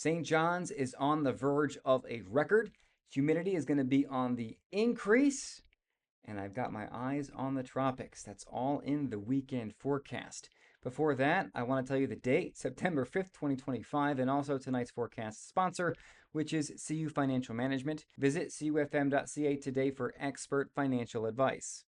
St. John's is on the verge of a record. Humidity is going to be on the increase, and I've got my eyes on the tropics. That's all in the weekend forecast. Before that, I want to tell you the date, September 5th, 2025, and also tonight's forecast sponsor, which is CU Financial Management. Visit cufm.ca today for expert financial advice.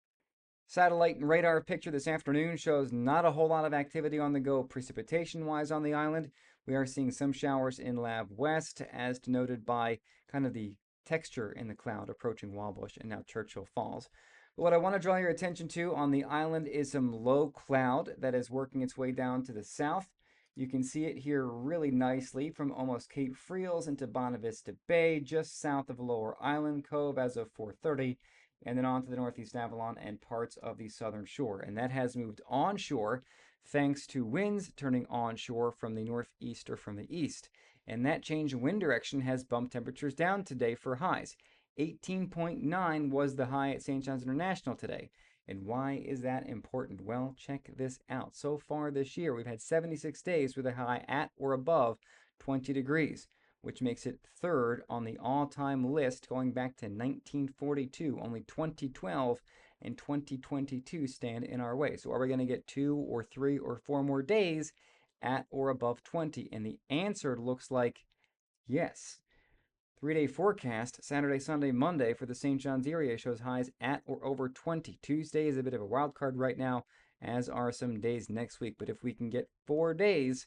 Satellite and radar picture this afternoon shows not a whole lot of activity on the go precipitation wise on the island. We are seeing some showers in Lab West, as denoted by kind of the texture in the cloud approaching Wabash and now Churchill Falls. But what I want to draw your attention to on the island is some low cloud that is working its way down to the south. You can see it here really nicely from almost Cape Friels into Bonavista Bay, just south of Lower Island Cove as of 4:30, and then on to the Northeast Avalon and parts of the southern shore. And that has moved onshore thanks to winds turning onshore from the northeast or from the east. And that change in wind direction has bumped temperatures down today for highs. 18.9 was the high at St. John's International today. And why is that important? Well, check this out. So far this year, we've had 76 days with a high at or above 20 degrees, which makes it third on the all-time list going back to 1942. Only 2012 and 2022 stand in our way. So are we going to get 2 or 3 or 4 more days at or above 20? And the answer looks like yes. 3-day forecast, Saturday, Sunday, Monday for the St. John's area shows highs at or over 20. Tuesday is a bit of a wild card right now, as are some days next week. But if we can get 4 days,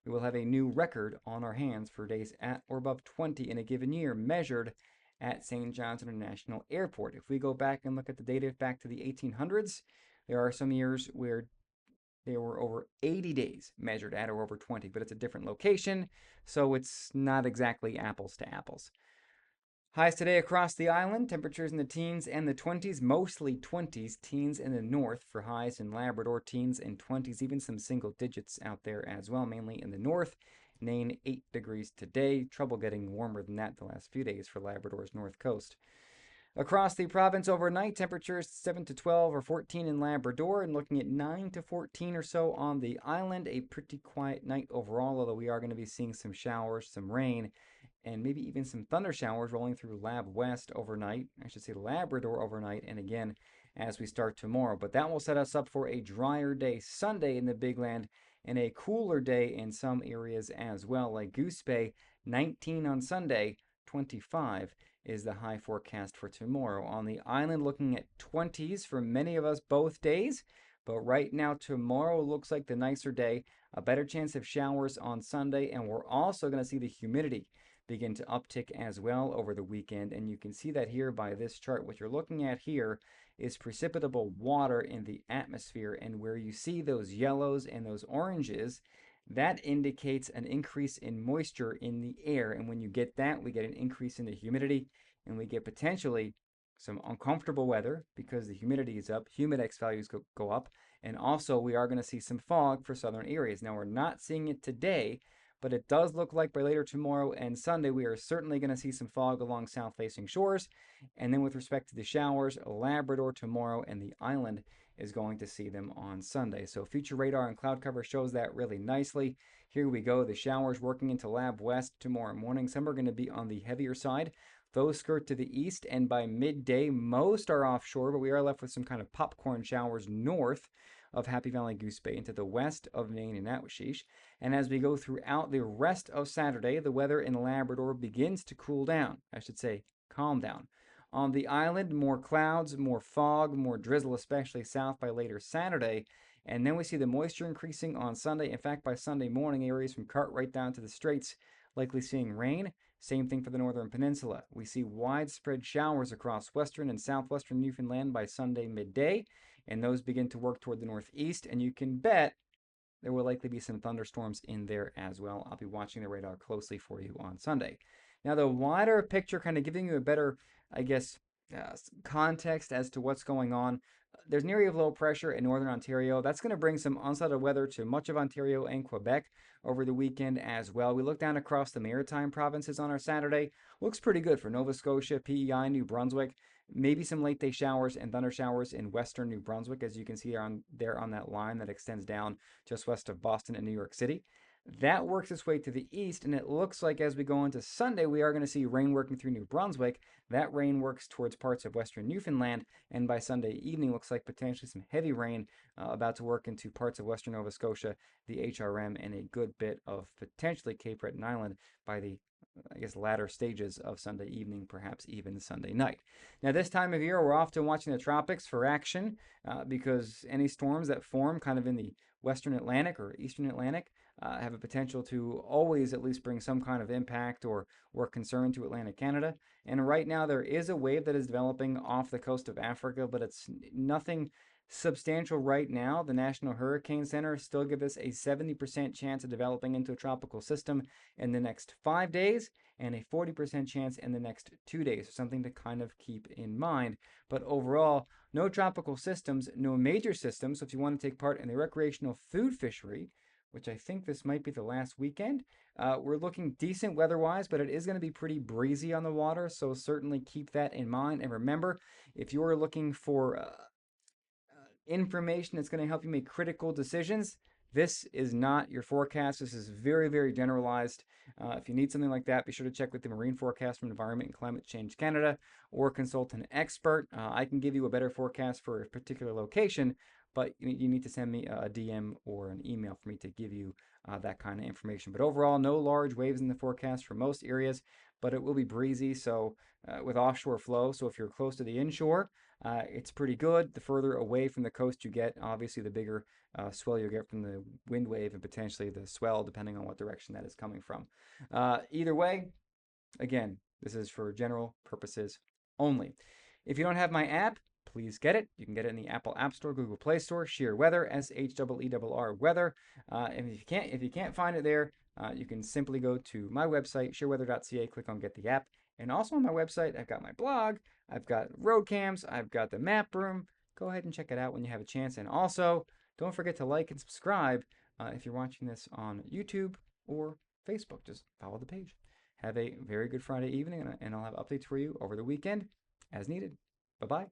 we will have a new record on our hands for days at or above 20 in a given year measured at St. John's International Airport. If we go back and look at the data back to the 1800s, there are some years where there were over 80 days measured at or over 20, but it's a different location, so it's not exactly apples to apples. Highs today across the island, temperatures in the teens and the 20s, mostly 20s, teens in the north for highs in Labrador, teens and 20s, even some single digits out there as well, mainly in the north. Nain 8 degrees today, trouble getting warmer than that the last few days for Labrador's north coast. Across the province overnight, temperatures 7 to 12 or 14 in Labrador, and looking at 9 to 14 or so on the island. A pretty quiet night overall, although we are going to be seeing some showers, some rain, and maybe even some thunder showers rolling through Lab West overnight. I should say Labrador overnight, and again as we start tomorrow. But that will set us up for a drier day Sunday in the Big Land and a cooler day in some areas as well, like Goose Bay, 19 on Sunday, 25 is the high forecast for tomorrow. On the island, looking at 20s for many of us both days. But right now, tomorrow looks like the nicer day. A better chance of showers on Sunday. And we're also going to see the humidity begin to uptick as well over the weekend. And you can see that here by this chart. What you're looking at here is precipitable water in the atmosphere. And where you see those yellows and those oranges, that indicates an increase in moisture in the air. And when you get that, we get an increase in the humidity, and we get potentially some uncomfortable weather because the humidity is up, humidex values go up, and also we are going to see some fog for southern areas. Now, we're not seeing it today, but it does look like by later tomorrow and Sunday, we are certainly going to see some fog along south-facing shores. And then with respect to the showers, Labrador tomorrow and the island is going to see them on Sunday. So future radar and cloud cover shows that really nicely. Here we go. The showers working into Lab West tomorrow morning. Some are going to be on the heavier side. Those skirt to the east, and by midday, most are offshore, but we are left with some kind of popcorn showers north of Happy Valley Goose Bay into the west of Nain and Outwashish. And as we go throughout the rest of Saturday, the weather in Labrador begins to cool down. I should say, calm down. On the island, more clouds, more fog, more drizzle, especially south by later Saturday. And then we see the moisture increasing on Sunday. In fact, by Sunday morning, areas from Cartwright down to the Straits likely seeing rain. Same thing for the northern peninsula. We see widespread showers across western and southwestern Newfoundland by Sunday midday, and those begin to work toward the northeast, and you can bet there will likely be some thunderstorms in there as well. I'll be watching the radar closely for you on Sunday. Now, the wider picture, kind of giving you a better, I guess, context as to what's going on. There's an area of low pressure in northern Ontario. That's going to bring some unsettled weather to much of Ontario and Quebec over the weekend as well. We look down across the maritime provinces on our Saturday. Looks pretty good for Nova Scotia, PEI, New Brunswick. Maybe some late day showers and thunder showers in western New Brunswick, as you can see there on that line that extends down just west of Boston and New York City. That works its way to the east, and it looks like as we go into Sunday, we are going to see rain working through New Brunswick. That rain works towards parts of western Newfoundland, and by Sunday evening, looks like potentially some heavy rain about to work into parts of western Nova Scotia, the HRM, and a good bit of potentially Cape Breton Island by the I guess, latter stages of Sunday evening, perhaps even Sunday night. Now, this time of year, we're often watching the tropics for action because any storms that form kind of in the western Atlantic or eastern Atlantic have a potential to always at least bring some kind of impact or concern to Atlantic Canada. And right now, there is a wave that is developing off the coast of Africa, but it's nothing substantial right now. The National Hurricane Center still gives us a 70% chance of developing into a tropical system in the next 5 days and a 40% chance in the next 2 days. So something to kind of keep in mind. But overall, no tropical systems, no major systems. So if you want to take part in the recreational food fishery, which I think this might be the last weekend, we're looking decent weather-wise, but it is going to be pretty breezy on the water. So certainly keep that in mind. And remember, if you're looking for information that's going to help you make critical decisions, this is not your forecast. This is very, very generalized. If you need something like that, be sure to check with the Marine Forecast from Environment and Climate Change Canada or consult an expert. I can give you a better forecast for a particular location, but you need to send me a DM or an email for me to give you that kind of information. But overall, no large waves in the forecast for most areas, but it will be breezy. So with offshore flow, so if you're close to the inshore, it's pretty good. The further away from the coast you get, obviously the bigger swell you'll get from the wind wave and potentially the swell, depending on what direction that is coming from. Either way, again, this is for general purposes only. If you don't have my app, please get it. You can get it in the Apple App Store, Google Play Store, Sheerr Weather, SHEERR Weather. And if you can't find it there, you can simply go to my website, sheerweather.ca, click on Get the App. And also on my website, I've got my blog, I've got road cams, I've got the map room. Go ahead and check it out when you have a chance. And also, don't forget to like and subscribe if you're watching this on YouTube or Facebook. Just follow the page. Have a very good Friday evening, and I'll have updates for you over the weekend as needed. Bye bye.